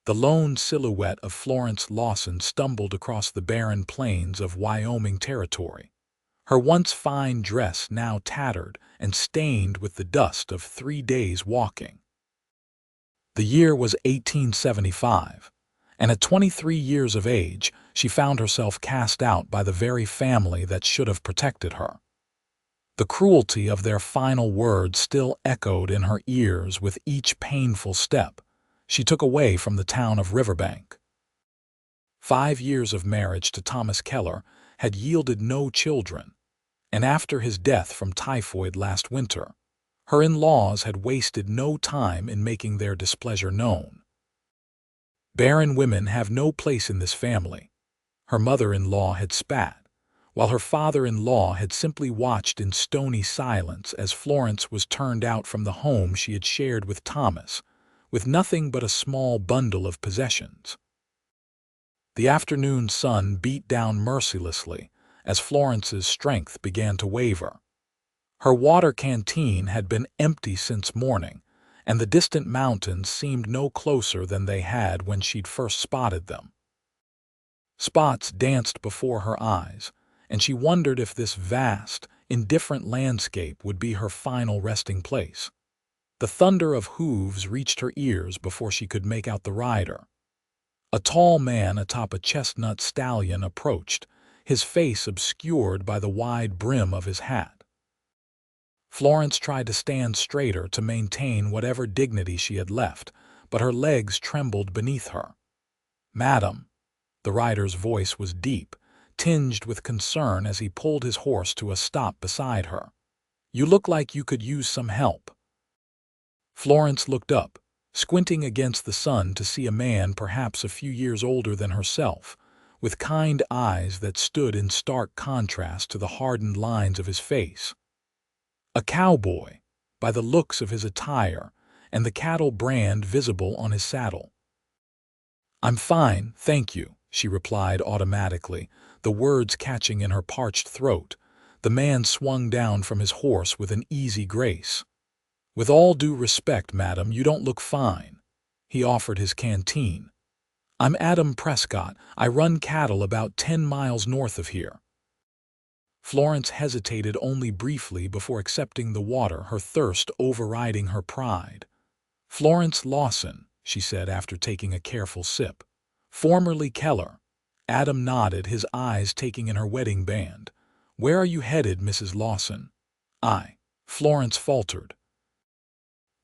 The lone silhouette of Florence Lawson stumbled across the barren plains of Wyoming Territory, her once fine dress now tattered and stained with the dust of 3 days' walking. The year was 1875, and at 23 years of age, she found herself cast out by the very family that should have protected her. The cruelty of their final words still echoed in her ears with each painful step she took away from the town of Riverbank. 5 years of marriage to Thomas Keller had yielded no children, and after his death from typhoid last winter, her in-laws had wasted no time in making their displeasure known. Barren women have no place in this family, her mother-in-law had spat, while her father-in-law had simply watched in stony silence as Florence was turned out from the home she had shared with Thomas, with nothing but a small bundle of possessions. The afternoon sun beat down mercilessly as Florence's strength began to waver. Her water canteen had been empty since morning, and the distant mountains seemed no closer than they had when she'd first spotted them. Spots danced before her eyes, and she wondered if this vast, indifferent landscape would be her final resting place. The thunder of hooves reached her ears before she could make out the rider. A tall man atop a chestnut stallion approached, his face obscured by the wide brim of his hat. Florence tried to stand straighter to maintain whatever dignity she had left, but her legs trembled beneath her. "Madam," the rider's voice was deep, tinged with concern as he pulled his horse to a stop beside her. "You look like you could use some help." Florence looked up, squinting against the sun to see a man perhaps a few years older than herself, with kind eyes that stood in stark contrast to the hardened lines of his face. A cowboy, by the looks of his attire and the cattle brand visible on his saddle. "I'm fine, thank you," she replied automatically, the words catching in her parched throat. The man swung down from his horse with an easy grace. "With all due respect, madam, you don't look fine." He offered his canteen. "I'm Adam Prescott. I run cattle about 10 miles north of here." Florence hesitated only briefly before accepting the water, her thirst overriding her pride. "Florence Lawson," she said after taking a careful sip. "Formerly Keller." Adam nodded, his eyes taking in her wedding band. "Where are you headed, Mrs. Lawson?" Florence faltered.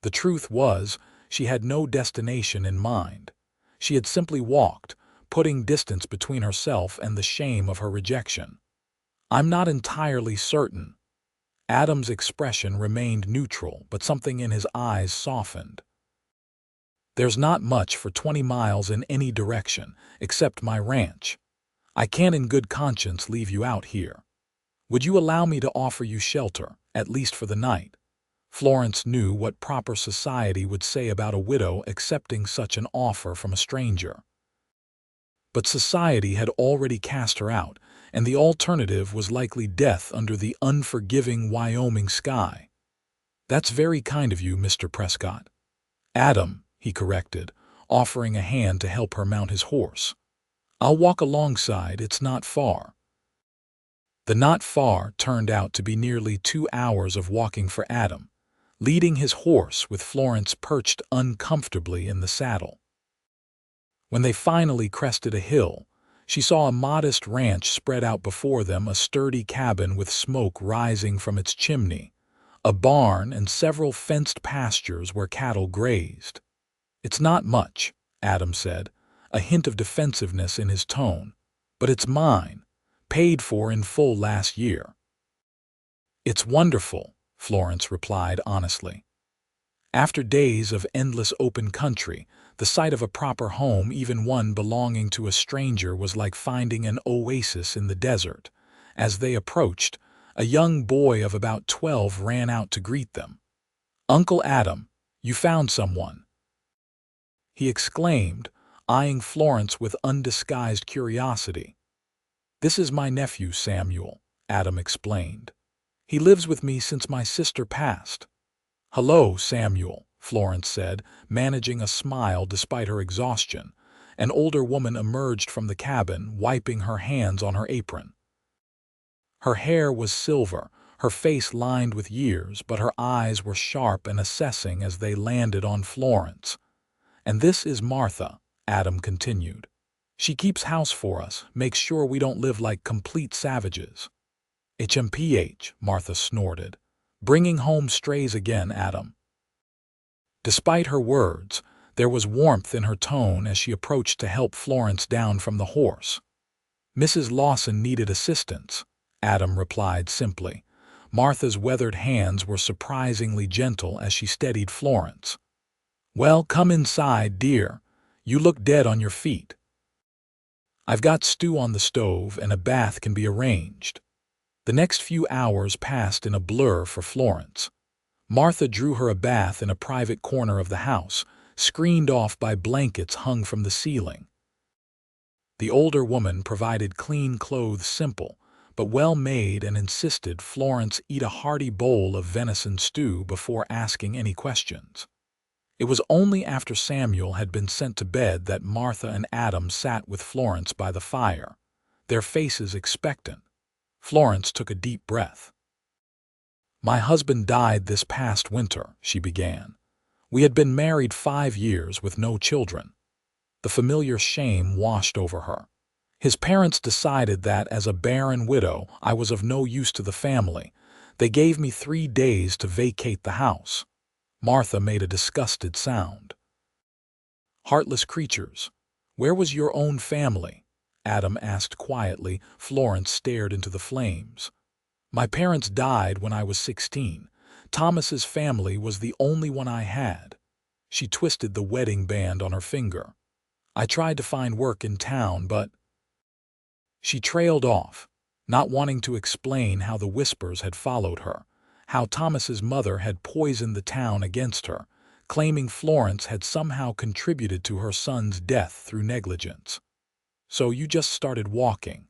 The truth was, she had no destination in mind. She had simply walked, putting distance between herself and the shame of her rejection. "I'm not entirely certain." Adam's expression remained neutral, but something in his eyes softened. "There's not much for 20 miles in any direction, except my ranch. I can't in good conscience leave you out here. Would you allow me to offer you shelter, at least for the night?" Florence knew what proper society would say about a widow accepting such an offer from a stranger. But society had already cast her out, and the alternative was likely death under the unforgiving Wyoming sky. "That's very kind of you, Mr. Prescott." "Adam," he corrected, offering a hand to help her mount his horse. "I'll walk alongside, it's not far." The not far turned out to be nearly 2 hours of walking for Adam, leading his horse with Florence perched uncomfortably in the saddle. When they finally crested a hill, she saw a modest ranch spread out before them, a sturdy cabin with smoke rising from its chimney, a barn, and several fenced pastures where cattle grazed. "It's not much," Adam said, a hint of defensiveness in his tone, "but it's mine, paid for in full last year." "It's wonderful," Florence replied honestly. After days of endless open country, the sight of a proper home, even one belonging to a stranger, was like finding an oasis in the desert. As they approached, a young boy of about 12 ran out to greet them. "Uncle Adam, you found someone," he exclaimed, eyeing Florence with undisguised curiosity. "This is my nephew Samuel," Adam explained. "He lives with me since my sister passed." "Hello, Samuel," Florence said, managing a smile despite her exhaustion. An older woman emerged from the cabin, wiping her hands on her apron. Her hair was silver, her face lined with years, but her eyes were sharp and assessing as they landed on Florence. "And this is Martha," Adam continued. "She keeps house for us, makes sure we don't live like complete savages." "HMPH," Martha snorted. "Bringing home strays again, Adam." Despite her words, there was warmth in her tone as she approached to help Florence down from the horse. "Mrs. Lawson needed assistance," Adam replied simply. Martha's weathered hands were surprisingly gentle as she steadied Florence. "Well, come inside, dear. You look dead on your feet. I've got stew on the stove and a bath can be arranged." The next few hours passed in a blur for Florence. Martha drew her a bath in a private corner of the house, screened off by blankets hung from the ceiling. The older woman provided clean clothes, simple but well-made, and insisted Florence eat a hearty bowl of venison stew before asking any questions. It was only after Samuel had been sent to bed that Martha and Adam sat with Florence by the fire, their faces expectant. Florence took a deep breath. "My husband died this past winter," she began. "We had been married 5 years with no children." The familiar shame washed over her. "His parents decided that, as a barren widow, I was of no use to the family. They gave me 3 days to vacate the house." Martha made a disgusted sound. "Heartless creatures. Where was your own family?" Adam asked quietly. Florence stared into the flames. "My parents died when I was 16. Thomas's family was the only one I had." She twisted the wedding band on her finger. "I tried to find work in town, but—" She trailed off, not wanting to explain how the whispers had followed her, how Thomas's mother had poisoned the town against her, claiming Florence had somehow contributed to her son's death through negligence. "So you just started walking?"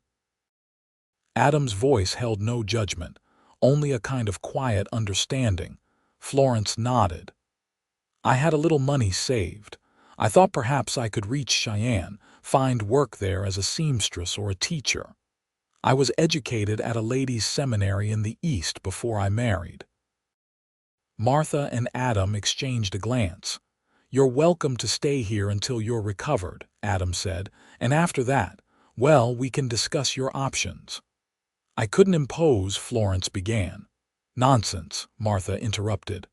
Adam's voice held no judgment, only a kind of quiet understanding. Florence nodded. "I had a little money saved. I thought perhaps I could reach Cheyenne, find work there as a seamstress or a teacher. I was educated at a ladies' seminary in the East before I married." Martha and Adam exchanged a glance. "You're welcome to stay here until you're recovered," Adam said, "and after that, well, we can discuss your options." "I couldn't impose," Florence began. "Nonsense," Martha interrupted.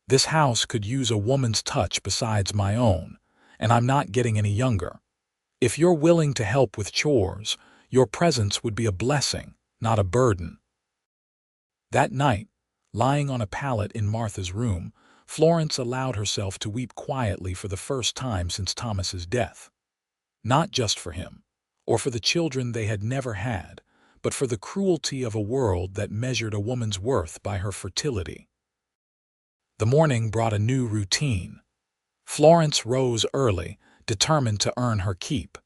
"This house could use a woman's touch besides my own, and I'm not getting any younger. If you're willing to help with chores, your presence would be a blessing, not a burden." That night, lying on a pallet in Martha's room, Florence allowed herself to weep quietly for the first time since Thomas's death. Not just for him, or for the children they had never had, but for the cruelty of a world that measured a woman's worth by her fertility. The morning brought a new routine. Florence rose early, determined to earn her keep.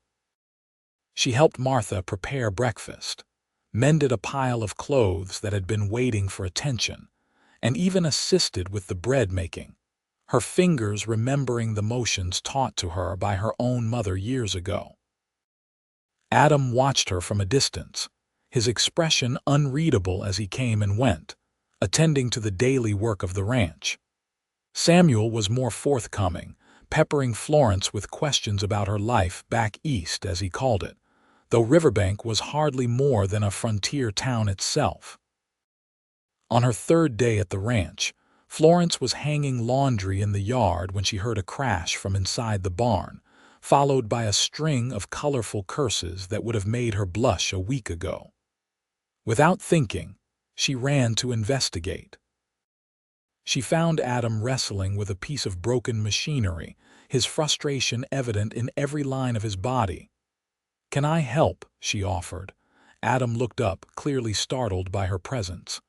She helped Martha prepare breakfast, mended a pile of clothes that had been waiting for attention, and even assisted with the bread making, her fingers remembering the motions taught to her by her own mother years ago. Adam watched her from a distance, his expression unreadable as he came and went, attending to the daily work of the ranch. Samuel was more forthcoming, peppering Florence with questions about her life back east, as he called it, though Riverbank was hardly more than a frontier town itself. On her 3rd day at the ranch, Florence was hanging laundry in the yard when she heard a crash from inside the barn, followed by a string of colorful curses that would have made her blush a week ago. Without thinking, she ran to investigate. She found Adam wrestling with a piece of broken machinery, his frustration evident in every line of his body. "Can I help?" she offered. Adam looked up, clearly startled by her presence.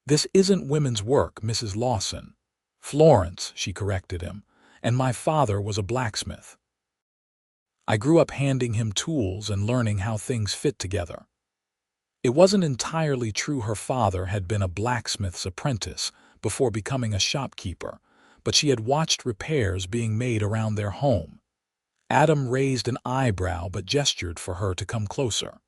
"This isn't women's work, Mrs. Lawson." "Florence," she corrected him, "and my father was a blacksmith. I grew up handing him tools and learning how things fit together." It wasn't entirely true her father had been a blacksmith's apprentice before becoming a shopkeeper, but she had watched repairs being made around their home. Adam raised an eyebrow but gestured for her to come closer.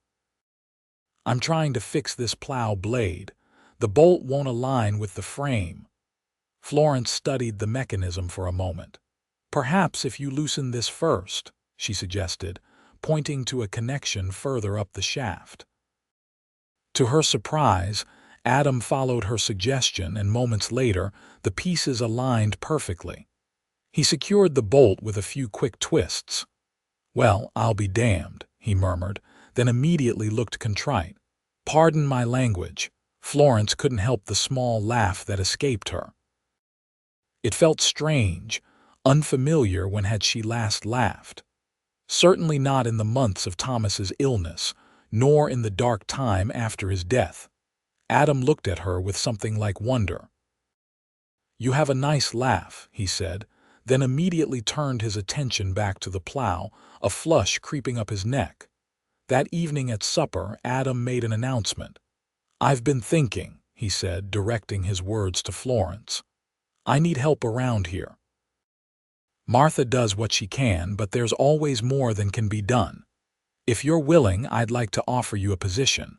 "I'm trying to fix this plow blade. The bolt won't align with the frame." Florence studied the mechanism for a moment. "Perhaps if you loosen this first," she suggested, pointing to a connection further up the shaft. To her surprise, Adam followed her suggestion, and moments later, the pieces aligned perfectly. He secured the bolt with a few quick twists. "Well, I'll be damned," he murmured, then immediately looked contrite. "Pardon my language." Florence couldn't help the small laugh that escaped her. It felt strange, unfamiliar. When had she last laughed? Certainly not in the months of Thomas's illness, nor in the dark time after his death. Adam looked at her with something like wonder. "You have a nice laugh," he said, then immediately turned his attention back to the plow, a flush creeping up his neck. That evening at supper, Adam made an announcement. "I've been thinking," he said, directing his words to Florence. "I need help around here. Martha does what she can, but there's always more than can be done. If you're willing, I'd like to offer you a position.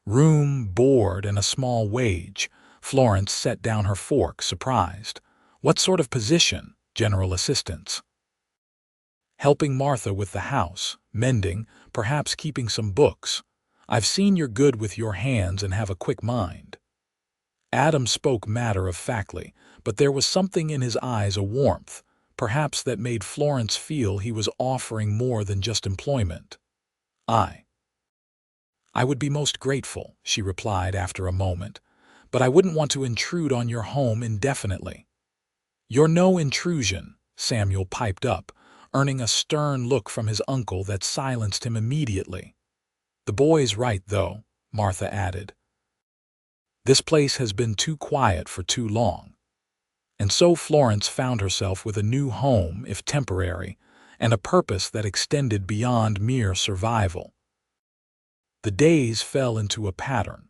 Room, board, and a small wage." Florence set down her fork, surprised. "What sort of position?" "General assistance. Helping Martha with the house, mending, perhaps keeping some books. I've seen you're good with your hands and have a quick mind." Adam spoke matter-of-factly, but there was something in his eyes, a warmth, perhaps, that made Florence feel he was offering more than just employment. I would be most grateful," she replied after a moment, "but I wouldn't want to intrude on your home indefinitely." "You're no intrusion," Samuel piped up, earning a stern look from his uncle that silenced him immediately. "The boy's right, though," Martha added. "This place has been too quiet for too long." And so Florence found herself with a new home, if temporary, and a purpose that extended beyond mere survival. The days fell into a pattern.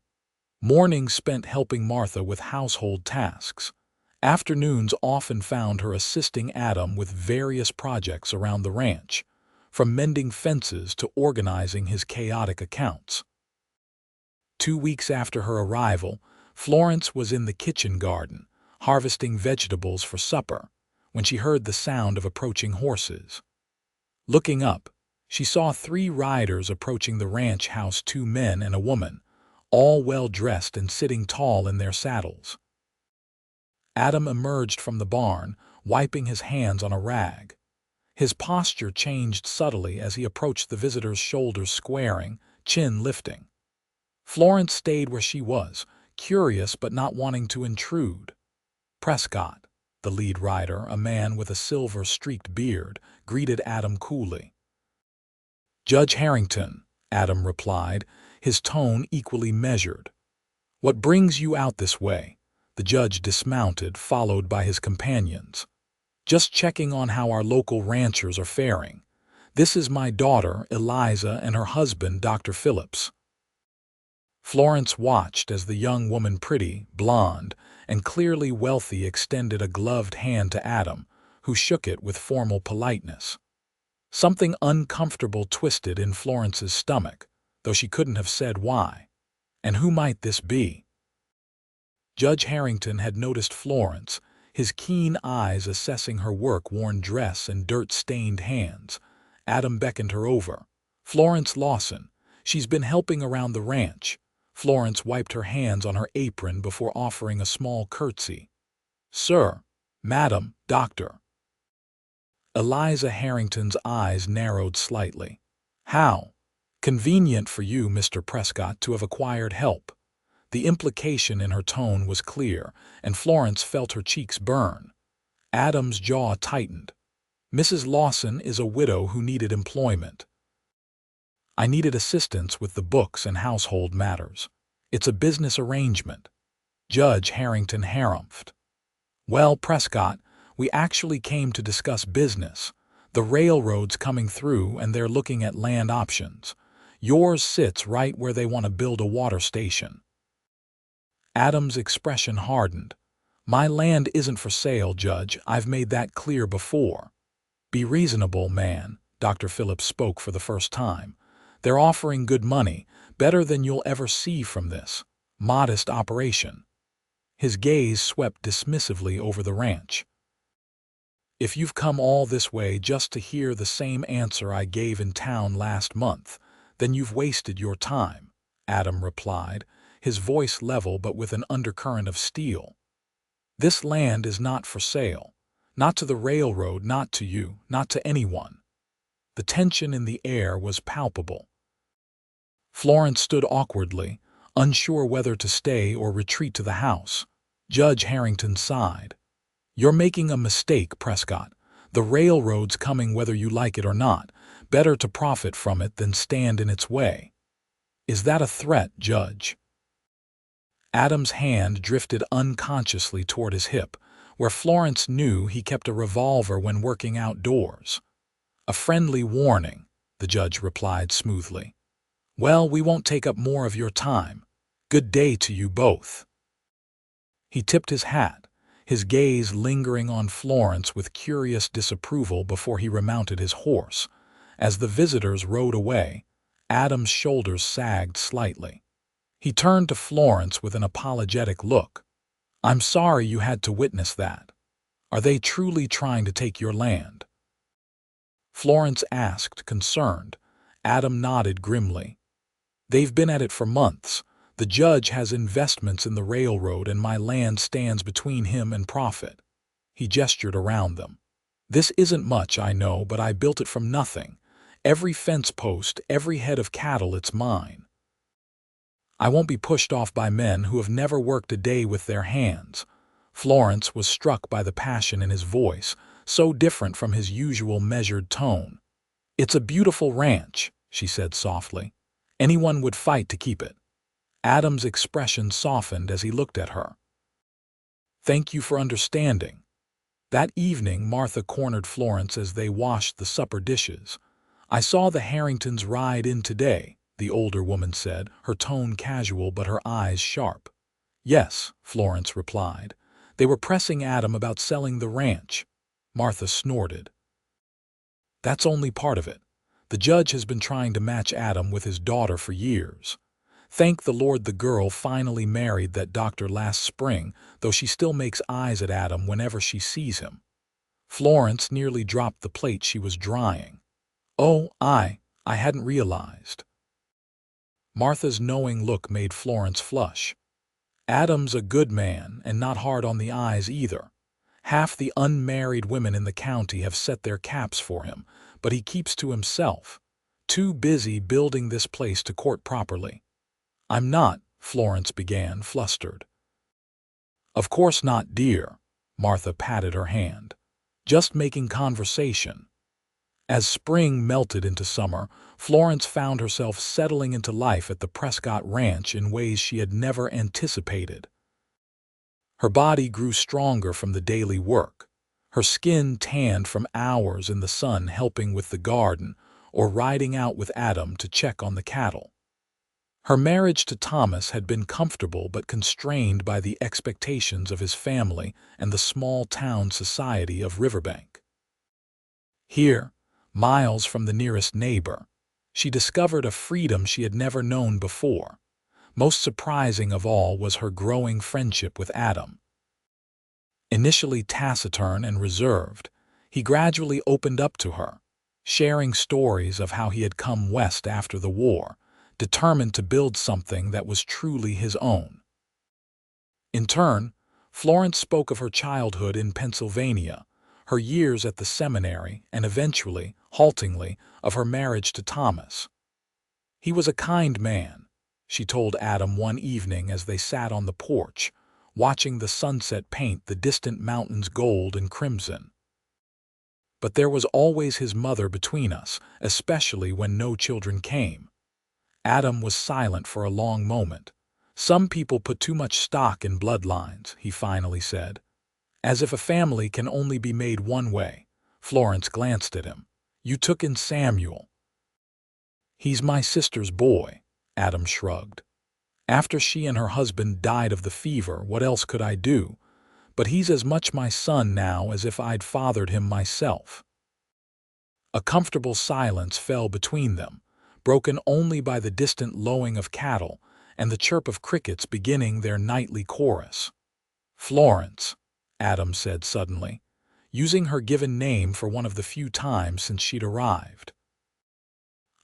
Mornings spent helping Martha with household tasks. Afternoons often found her assisting Adam with various projects around the ranch, from mending fences to organizing his chaotic accounts. 2 weeks after her arrival, Florence was in the kitchen garden, harvesting vegetables for supper, when she heard the sound of approaching horses. Looking up, she saw 3 riders approaching the ranch house, 2 men and a woman, all well-dressed and sitting tall in their saddles. Adam emerged from the barn, wiping his hands on a rag. His posture changed subtly as he approached the visitors, shoulders squaring, chin lifting. Florence stayed where she was, curious but not wanting to intrude. Prescott, the lead rider, a man with a silver-streaked beard, greeted Adam coolly. "Judge Harrington," Adam replied, his tone equally measured. "What brings you out this way?" The judge dismounted, followed by his companions. "Just checking on how our local ranchers are faring. This is my daughter, Eliza, and her husband, Dr. Phillips." Florence watched as the young woman, pretty, blonde, and clearly wealthy, extended a gloved hand to Adam, who shook it with formal politeness. Something uncomfortable twisted in Florence's stomach, though she couldn't have said why. And who might this be? Judge Harrington had noticed Florence, his keen eyes assessing her work-worn dress and dirt-stained hands. Adam beckoned her over. "Florence Lawson. She's been helping around the ranch." Florence wiped her hands on her apron before offering a small curtsy. "Sir, Madam, Doctor." Eliza Harrington's eyes narrowed slightly. "How convenient for you, Mr. Prescott, to have acquired help." The implication in her tone was clear, and Florence felt her cheeks burn. Adam's jaw tightened. "Mrs. Lawson is a widow who needed employment. I needed assistance with the books and household matters. It's a business arrangement." Judge Harrington harumphed. "Well, Prescott, we actually came to discuss business. The railroad's coming through and they're looking at land options. Yours sits right where they want to build a water station." Adam's expression hardened. My land isn't for sale, Judge. I've made that clear before. Be reasonable, man. Dr. Phillips spoke for the first time. They're offering good money, better than you'll ever see from this modest operation. His gaze swept dismissively over the ranch. If you've come all this way just to hear the same answer I gave in town last month, then you've wasted your time, Adam replied, his voice level but with an undercurrent of steel. This land is not for sale. Not to the railroad, not to you, not to anyone. The tension in the air was palpable. Florence stood awkwardly, unsure whether to stay or retreat to the house. Judge Harrington sighed. You're making a mistake, Prescott. The railroad's coming whether you like it or not. Better to profit from it than stand in its way. Is that a threat, Judge? Adam's hand drifted unconsciously toward his hip, where Florence knew he kept a revolver when working outdoors. A friendly warning, the judge replied smoothly. Well, we won't take up more of your time. Good day to you both. He tipped his hat, his gaze lingering on Florence with curious disapproval before he remounted his horse. As the visitors rode away, Adam's shoulders sagged slightly. He turned to Florence with an apologetic look. I'm sorry you had to witness that. Are they truly trying to take your land? Florence asked, concerned. Adam nodded grimly. They've been at it for months. The judge has investments in the railroad and my land stands between him and profit. He gestured around them. This isn't much, I know, but I built it from nothing. Every fence post, every head of cattle, it's mine. I won't be pushed off by men who have never worked a day with their hands. Florence was struck by the passion in his voice, so different from his usual measured tone. It's a beautiful ranch, she said softly. Anyone would fight to keep it. Adam's expression softened as he looked at her. Thank you for understanding. That evening, Martha cornered Florence as they washed the supper dishes. I saw the Harringtons ride in today, the older woman said, her tone casual but her eyes sharp. Yes, Florence replied. They were pressing Adam about selling the ranch. Martha snorted. That's only part of it. The judge has been trying to match Adam with his daughter for years. Thank the Lord the girl finally married that doctor last spring, though she still makes eyes at Adam whenever she sees him. Florence nearly dropped the plate she was drying. Oh, I hadn't realized. Martha's knowing look made Florence flush. Adam's a good man and not hard on the eyes either. Half the unmarried women in the county have set their caps for him, but he keeps to himself, too busy building this place to court properly. I'm not, Florence began, flustered. Of course not, dear. Martha patted her hand. Just making conversation. As spring melted into summer, Florence found herself settling into life at the Prescott Ranch in ways she had never anticipated. Her body grew stronger from the daily work. Her skin tanned from hours in the sun helping with the garden or riding out with Adam to check on the cattle. Her marriage to Thomas had been comfortable but constrained by the expectations of his family and the small-town society of Riverbank. Here, miles from the nearest neighbor, she discovered a freedom she had never known before. Most surprising of all was her growing friendship with Adam. Initially taciturn and reserved, he gradually opened up to her, sharing stories of how he had come west after the war, determined to build something that was truly his own. In turn, Florence spoke of her childhood in Pennsylvania, her years at the seminary, and eventually, haltingly, of her marriage to Thomas. He was a kind man, she told Adam one evening as they sat on the porch, watching the sunset paint the distant mountains gold and crimson. But there was always his mother between us, especially when no children came. Adam was silent for a long moment. Some people put too much stock in bloodlines, he finally said. As if a family can only be made one way. Florence glanced at him. You took in Samuel. He's my sister's boy, Adam shrugged. After she and her husband died of the fever, what else could I do? but he's as much my son now as if I'd fathered him myself." A comfortable silence fell between them, broken only by the distant lowing of cattle and the chirp of crickets beginning their nightly chorus. "Florence," Adam said suddenly, using her given name for one of the few times since she'd arrived.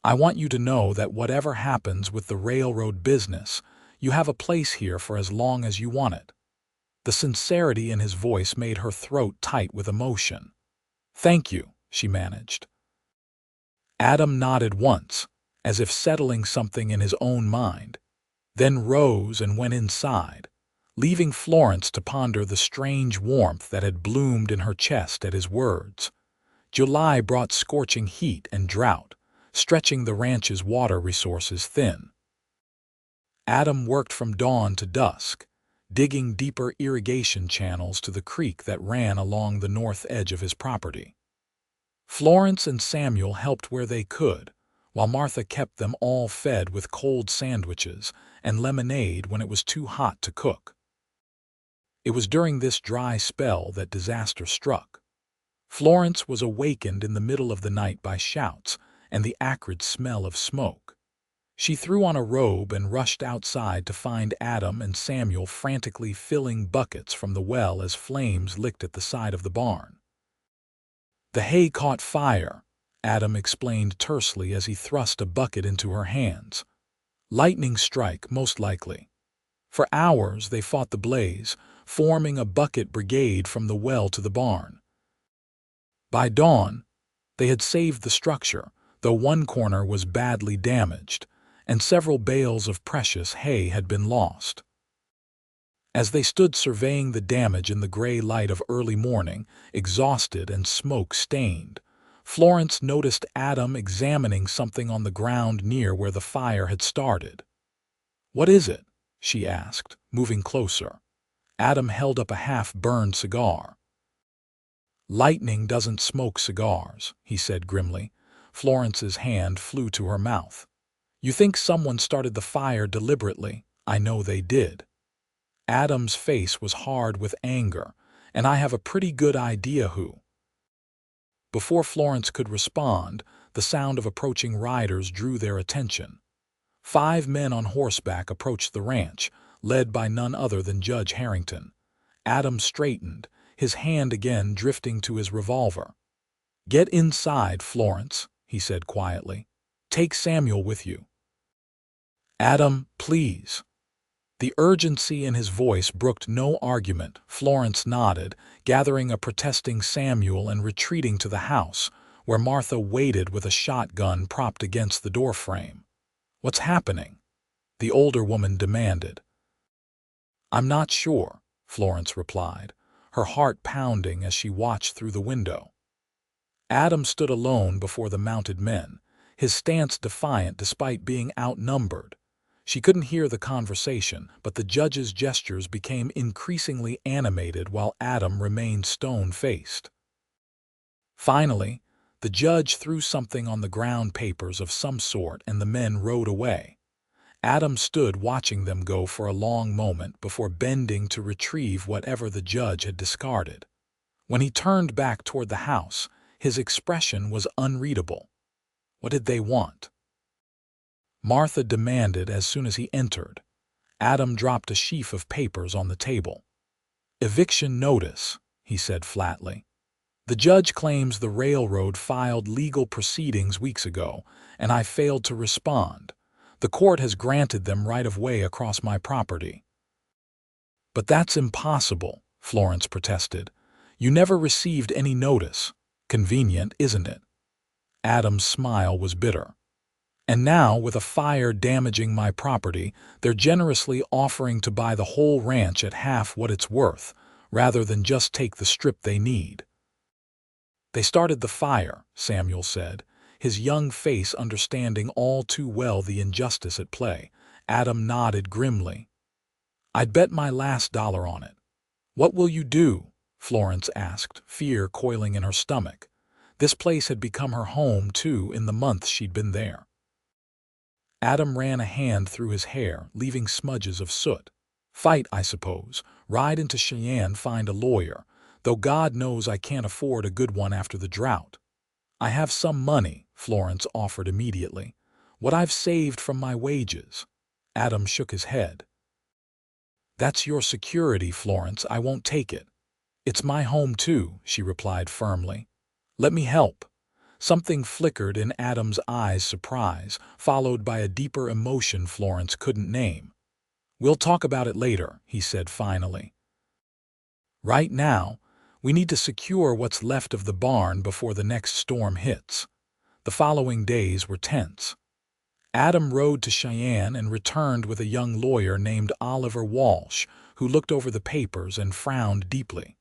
"I want you to know that whatever happens with the railroad business, you have a place here for as long as you want it." The sincerity in his voice made her throat tight with emotion. "Thank you," she managed. Adam nodded once, as if settling something in his own mind, then rose and went inside, leaving Florence to ponder the strange warmth that had bloomed in her chest at his words. July brought scorching heat and drought, stretching the ranch's water resources thin. Adam worked from dawn to dusk, digging deeper irrigation channels to the creek that ran along the north edge of his property. Florence and Samuel helped where they could, while Martha kept them all fed with cold sandwiches and lemonade when it was too hot to cook. It was during this dry spell that disaster struck. Florence was awakened in the middle of the night by shouts and the acrid smell of smoke. She threw on a robe and rushed outside to find Adam and Samuel frantically filling buckets from the well as flames licked at the side of the barn. "The hay caught fire," Adam explained tersely as he thrust a bucket into her hands. "Lightning strike, most likely." For hours they fought the blaze, forming a bucket brigade from the well to the barn. By dawn, they had saved the structure, though one corner was badly damaged, and several bales of precious hay had been lost. As they stood surveying the damage in the gray light of early morning, exhausted and smoke-stained, Florence noticed Adam examining something on the ground near where the fire had started. "What is it?" she asked, moving closer. Adam held up a half-burned cigar. "Lightning doesn't smoke cigars," he said grimly. Florence's hand flew to her mouth. "You think someone started the fire deliberately? I know they did." Adam's face was hard with anger, "and I have a pretty good idea who." Before Florence could respond, the sound of approaching riders drew their attention. 5 men on horseback approached the ranch, led by none other than Judge Harrington. Adam straightened, his hand again drifting to his revolver. "Get inside, Florence," he said quietly. "Take Samuel with you." "Adam, please." The urgency in his voice brooked no argument. Florence nodded, gathering a protesting Samuel and retreating to the house, where Martha waited with a shotgun propped against the doorframe. "What's happening?" the older woman demanded. "I'm not sure," Florence replied, her heart pounding as she watched through the window. Adam stood alone before the mounted men, his stance defiant despite being outnumbered. She couldn't hear the conversation, but the judge's gestures became increasingly animated while Adam remained stone-faced. Finally, the judge threw something on the ground, papers of some sort, and the men rode away. Adam stood watching them go for a long moment before bending to retrieve whatever the judge had discarded. When he turned back toward the house, his expression was unreadable. What did they want? Martha demanded as soon as he entered. Adam dropped a sheaf of papers on the table. "Eviction notice," he said flatly. "The judge claims the railroad filed legal proceedings weeks ago, and I failed to respond. The court has granted them right-of-way across my property." "But that's impossible," Florence protested. "You never received any notice. Convenient, isn't it?" Adam's smile was bitter. "And now, with a fire damaging my property, they're generously offering to buy the whole ranch at half what it's worth, rather than just take the strip they need." "They started the fire," Samuel said, his young face understanding all too well the injustice at play. Adam nodded grimly. "I'd bet my last dollar on it." "What will you do?" Florence asked, fear coiling in her stomach. This place had become her home, too, in the months she'd been there. Adam ran a hand through his hair, leaving smudges of soot. Fight, I suppose. Ride into Cheyenne, find a lawyer, though God knows I can't afford a good one after the drought. I have some money, Florence offered immediately. What I've saved from my wages. Adam shook his head. That's your security, Florence. I won't take it. It's my home too, she replied firmly. Let me help. Something flickered in Adam's eyes, surprise, followed by a deeper emotion Florence couldn't name. We'll talk about it later, he said finally. Right now, we need to secure what's left of the barn before the next storm hits. The following days were tense. Adam rode to Cheyenne and returned with a young lawyer named Oliver Walsh, who looked over the papers and frowned deeply.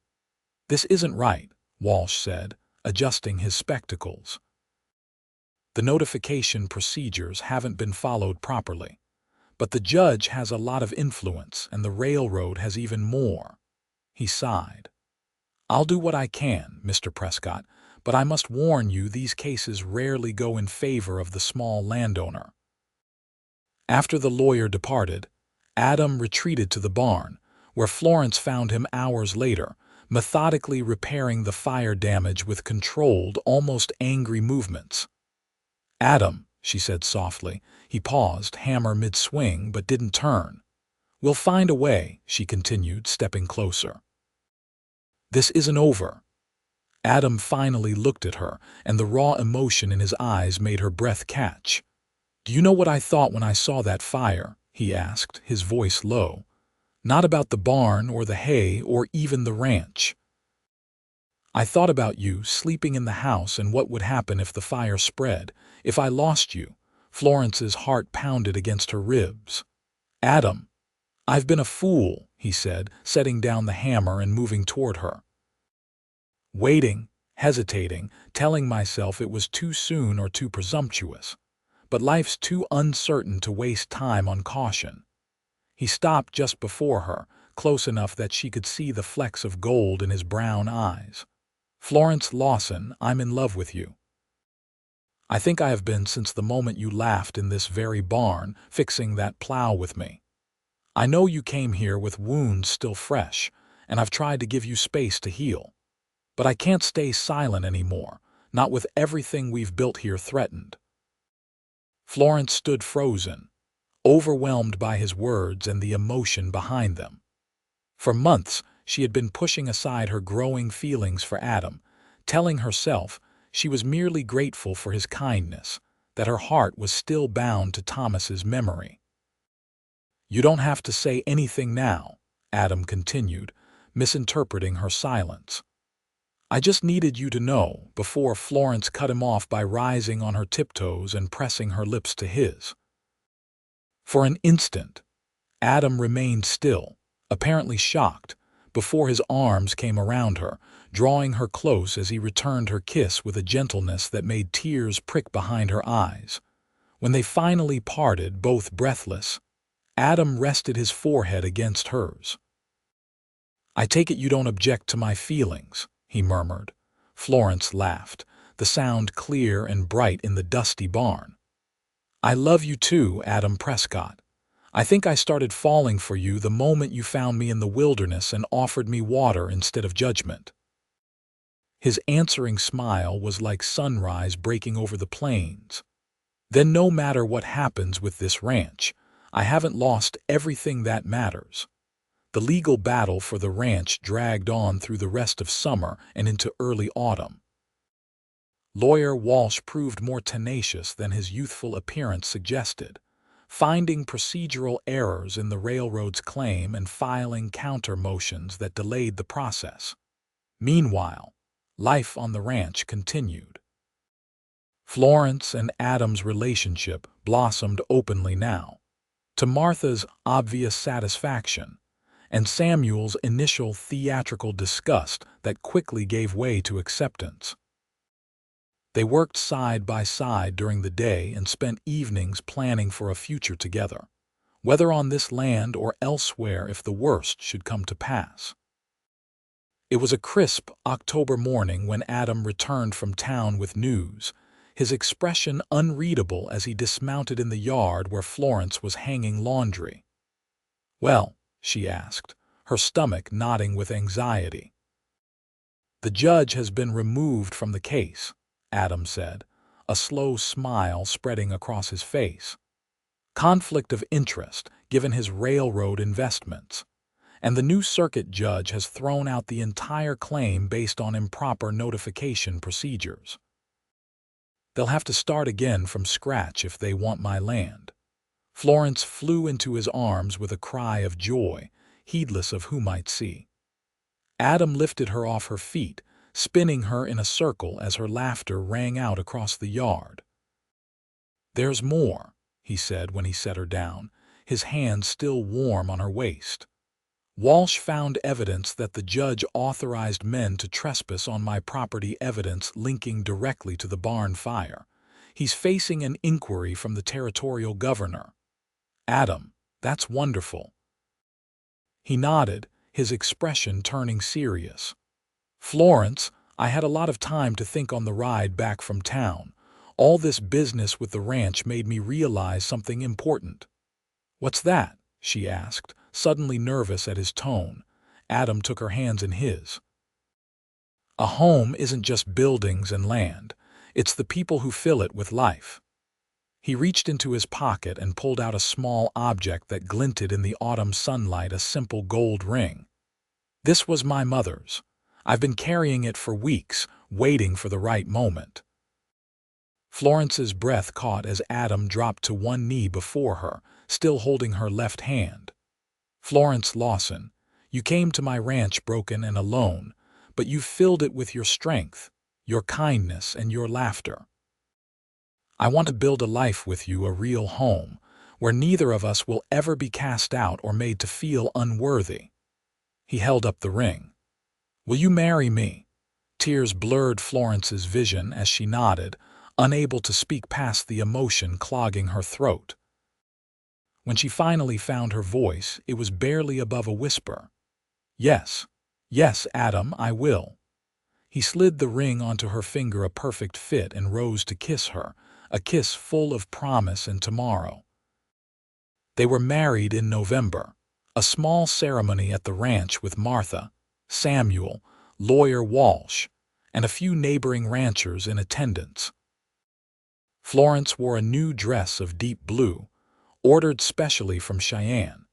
This isn't right, Walsh said, adjusting his spectacles. The notification procedures haven't been followed properly. But the judge has a lot of influence, and the railroad has even more. He sighed. I'll do what I can, Mr. Prescott, but I must warn you these cases rarely go in favor of the small landowner. After the lawyer departed, Adam retreated to the barn, where Florence found him hours later, methodically repairing the fire damage with controlled, almost angry movements. Adam, she said softly. He paused, hammer mid-swing, but didn't turn. We'll find a way, she continued, stepping closer. This isn't over. Adam finally looked at her, and the raw emotion in his eyes made her breath catch. Do you know what I thought when I saw that fire? He asked, his voice low. Not about the barn or the hay or even the ranch. I thought about you sleeping in the house and what would happen if the fire spread, if I lost you. Florence's heart pounded against her ribs. Adam, I've been a fool, he said, setting down the hammer and moving toward her. Waiting, hesitating, telling myself it was too soon or too presumptuous. But life's too uncertain to waste time on caution. He stopped just before her, close enough that she could see the flecks of gold in his brown eyes. Florence Lawson, I'm in love with you. I think I have been since the moment you laughed in this very barn, fixing that plow with me. I know you came here with wounds still fresh, and I've tried to give you space to heal. But I can't stay silent anymore, not with everything we've built here threatened. Florence stood frozen, overwhelmed by his words and the emotion behind them. For months, she had been pushing aside her growing feelings for Adam, telling herself she was merely grateful for his kindness, that her heart was still bound to Thomas's memory. You don't have to say anything now, Adam continued, misinterpreting her silence. I just needed you to know, before Florence cut him off by rising on her tiptoes and pressing her lips to his. For an instant, Adam remained still, apparently shocked, before his arms came around her, drawing her close as he returned her kiss with a gentleness that made tears prick behind her eyes. When they finally parted, both breathless, Adam rested his forehead against hers. I take it you don't object to my feelings, he murmured. Florence laughed, the sound clear and bright in the dusty barn. I love you too, Adam Prescott. I think I started falling for you the moment you found me in the wilderness and offered me water instead of judgment. His answering smile was like sunrise breaking over the plains. Then no matter what happens with this ranch, I haven't lost everything that matters. The legal battle for the ranch dragged on through the rest of summer and into early autumn. Lawyer Walsh proved more tenacious than his youthful appearance suggested, finding procedural errors in the railroad's claim and filing counter motions that delayed the process. Meanwhile, life on the ranch continued. Florence and Adam's relationship blossomed openly now, to Martha's obvious satisfaction, and Samuel's initial theatrical disgust that quickly gave way to acceptance. They worked side by side during the day and spent evenings planning for a future together, whether on this land or elsewhere if the worst should come to pass. It was a crisp October morning when Adam returned from town with news, his expression unreadable as he dismounted in the yard where Florence was hanging laundry. Well, she asked, her stomach knotting with anxiety. The judge has been removed from the case, Adam said, a slow smile spreading across his face. Conflict of interest, given his railroad investments. And the new circuit judge has thrown out the entire claim based on improper notification procedures. They'll have to start again from scratch if they want my land. Florence flew into his arms with a cry of joy, heedless of who might see. Adam lifted her off her feet, spinning her in a circle as her laughter rang out across the yard. "There's more," he said when he set her down, his hand still warm on her waist. "Walsh found evidence that the judge authorized men to trespass on my property, evidence linking directly to the barn fire. He's facing an inquiry from the territorial governor." "Adam, that's wonderful." He nodded, his expression turning serious. "Florence, I had a lot of time to think on the ride back from town. All this business with the ranch made me realize something important." "What's that?" she asked, suddenly nervous at his tone. Adam took her hands in his. "A home isn't just buildings and land. It's the people who fill it with life." He reached into his pocket and pulled out a small object that glinted in the autumn sunlight, a simple gold ring. "This was my mother's. I've been carrying it for weeks, waiting for the right moment." Florence's breath caught as Adam dropped to one knee before her, still holding her left hand. "Florence Lawson, you came to my ranch broken and alone, but you filled it with your strength, your kindness, and your laughter. I want to build a life with you, a real home, where neither of us will ever be cast out or made to feel unworthy." He held up the ring. "Will you marry me?" Tears blurred Florence's vision as she nodded, unable to speak past the emotion clogging her throat. When she finally found her voice, it was barely above a whisper. "Yes, yes, Adam, I will." He slid the ring onto her finger, a perfect fit, and rose to kiss her, a kiss full of promise and tomorrow. They were married in November, a small ceremony at the ranch with Martha, Samuel, lawyer Walsh, and a few neighboring ranchers in attendance. Florence wore a new dress of deep blue, ordered specially from Cheyenne,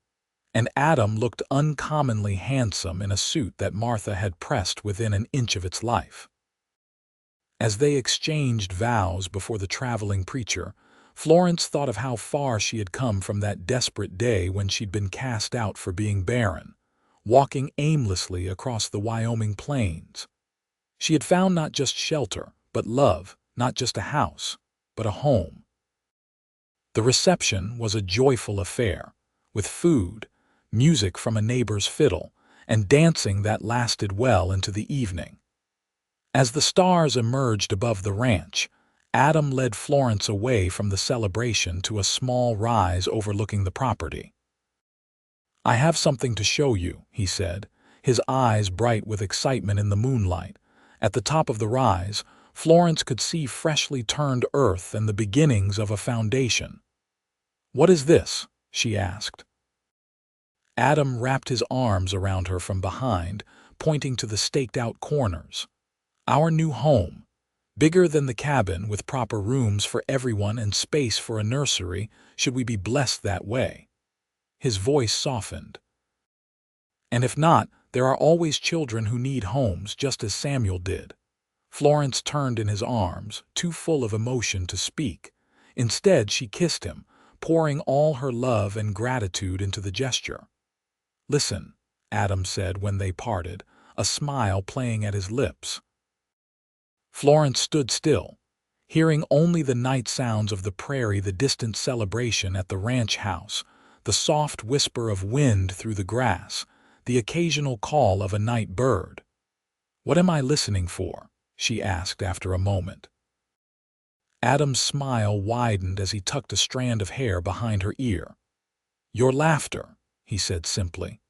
and Adam looked uncommonly handsome in a suit that Martha had pressed within an inch of its life. As they exchanged vows before the traveling preacher, Florence thought of how far she had come from that desperate day when she'd been cast out for being barren, walking aimlessly across the Wyoming plains. She had found not just shelter, but love, not just a house, but a home. The reception was a joyful affair, with food, music from a neighbor's fiddle, and dancing that lasted well into the evening. As the stars emerged above the ranch, Adam led Florence away from the celebration to a small rise overlooking the property. "I have something to show you," he said, his eyes bright with excitement in the moonlight. At the top of the rise, Florence could see freshly turned earth and the beginnings of a foundation. "What is this?" she asked. Adam wrapped his arms around her from behind, pointing to the staked-out corners. "Our new home, bigger than the cabin, with proper rooms for everyone and space for a nursery, should we be blessed that way." His voice softened. "And if not, there are always children who need homes, just as Samuel did." Florence turned in his arms, too full of emotion to speak. Instead, she kissed him, pouring all her love and gratitude into the gesture. "Listen," Adam said when they parted, a smile playing at his lips. Florence stood still, hearing only the night sounds of the prairie, the distant celebration at the ranch house, the soft whisper of wind through the grass, the occasional call of a night bird. "What am I listening for?" she asked after a moment. Adam's smile widened as he tucked a strand of hair behind her ear. "Your laughter," he said simply.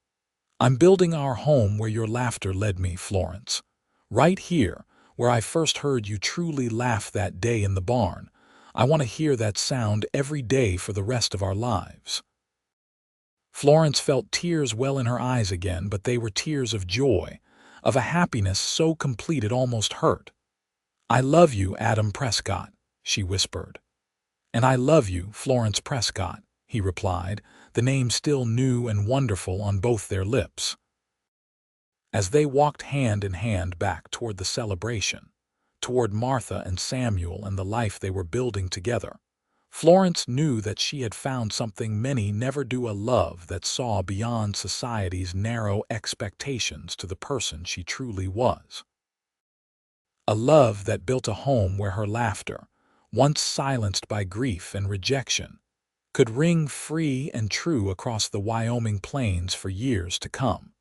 "I'm building our home where your laughter led me, Florence. Right here, where I first heard you truly laugh that day in the barn. I want to hear that sound every day for the rest of our lives." Florence felt tears well in her eyes again, but they were tears of joy, of a happiness so complete it almost hurt. "I love you, Adam Prescott," she whispered. "And I love you, Florence Prescott," he replied, the name still new and wonderful on both their lips. As they walked hand in hand back toward the celebration, toward Martha and Samuel and the life they were building together, Florence knew that she had found something many never do, a love that saw beyond society's narrow expectations to the person she truly was. A love that built a home where her laughter, once silenced by grief and rejection, could ring free and true across the Wyoming plains for years to come.